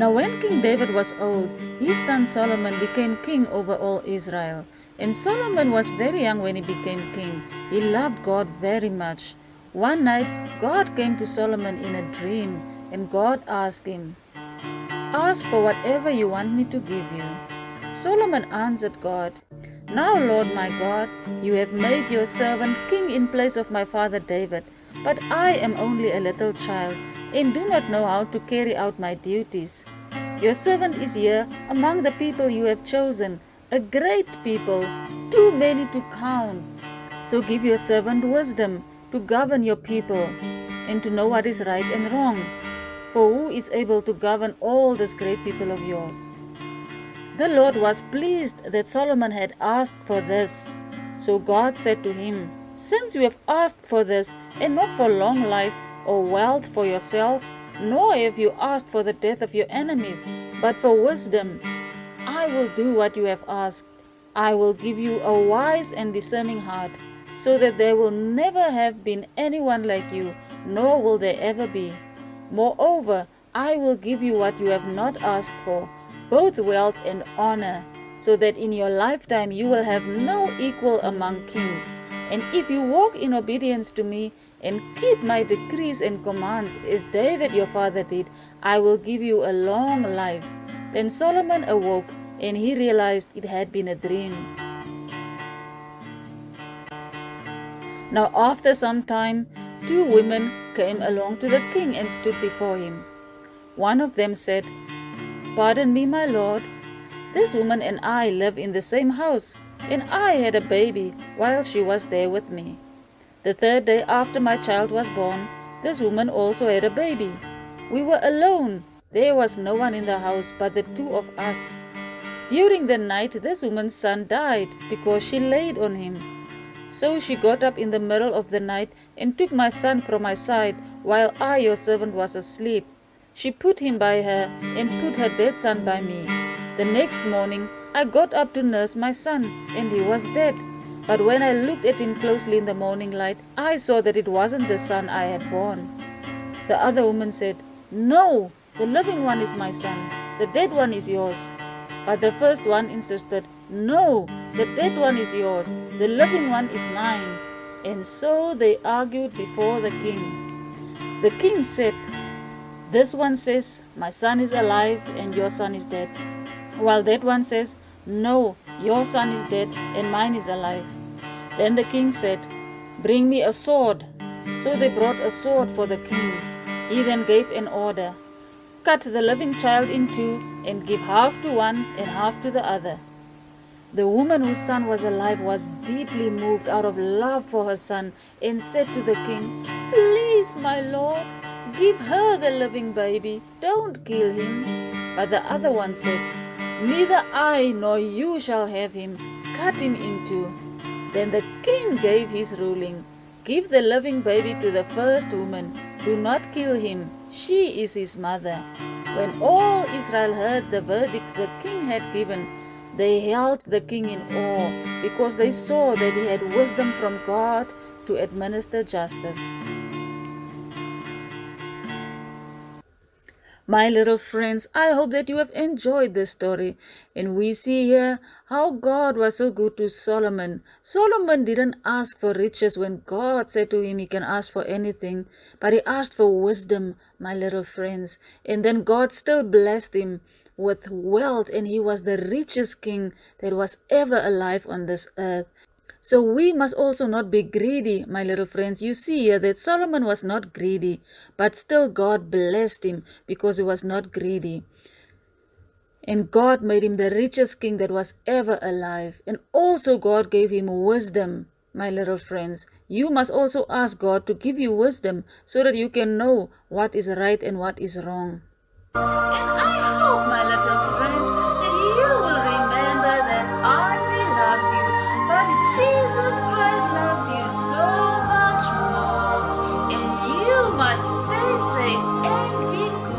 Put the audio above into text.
Now when King David was old, his son Solomon became king over all Israel. And Solomon was very young when he became king. He loved God very much. One night, God came to Solomon in a dream, and God asked him, "Ask for whatever you want me to give you." Solomon answered God, "Now, Lord my God, you have made your servant king in place of my father David, but I am only a little child and do not know how to carry out my duties. Your servant is here among the people you have chosen, a great people, too many to count. So give your servant wisdom to govern your people and to know what is right and wrong. For who is able to govern all this great people of yours?" The Lord was pleased that Solomon had asked for this. So God said to him, "Since you have asked for this, and not for long life or wealth for yourself, nor have you asked for the death of your enemies, but for wisdom, I will do what you have asked. I will give you a wise and discerning heart, so that there will never have been anyone like you, nor will there ever be. Moreover, I will give you what you have not asked for, both wealth and honor, so that in your lifetime you will have no equal among kings. And if you walk in obedience to me and keep my decrees and commands, as David your father did, I will give you a long life." Then Solomon awoke, and he realized it had been a dream. Now after some time, two women came along to the king and stood before him. One of them said, "Pardon me, my lord. This woman and I live in the same house, and I had a baby while she was there with me. The third day after my child was born, this woman also had a baby. We were alone. There was no one in the house but the two of us. During the night, this woman's son died because she laid on him. So she got up in the middle of the night and took my son from my side while I, your servant, was asleep. She put him by her and put her dead son by me. The next morning, I got up to nurse my son, and he was dead. But when I looked at him closely in the morning light, I saw that it wasn't the son I had born." The other woman said, "No, the living one is my son, the dead one is yours." But the first one insisted, "No, the dead one is yours, the living one is mine." And so they argued before the king. The king said, "This one says, 'My son is alive and your son is dead,' while that one says, 'No, your son is dead and mine is alive.'" Then the king said, "Bring me a sword." So they brought a sword for the king. He then gave an order, "Cut the living child in two and give half to one and half to the other." The woman whose son was alive was deeply moved out of love for her son and said to the king, "Please, my lord, give her the living baby. Don't kill him." But the other one said, "Neither I nor you shall have him. Cut him in two." Then the king gave his ruling, "Give the living baby to the first woman. Do not kill him. She is his mother." When all Israel heard the verdict the king had given, they held the king in awe, because they saw that he had wisdom from God to administer justice. My little friends, I hope that you have enjoyed this story. And we see here how God was so good to Solomon. Solomon didn't ask for riches when God said to him he can ask for anything, but he asked for wisdom, my little friends. And then God still blessed him with wealth, and he was the richest king that was ever alive on this earth. So we must also not be greedy, my little friends. You see here that Solomon was not greedy, but still God blessed him because he was not greedy. And God made him the richest king that was ever alive. And also God gave him wisdom, my little friends. You must also ask God to give you wisdom so that you can know what is right and what is wrong. And I hope, my little friends, that you will remember that Auntie loves you, but Jesus Christ loves you so much more. And you must stay safe and be good.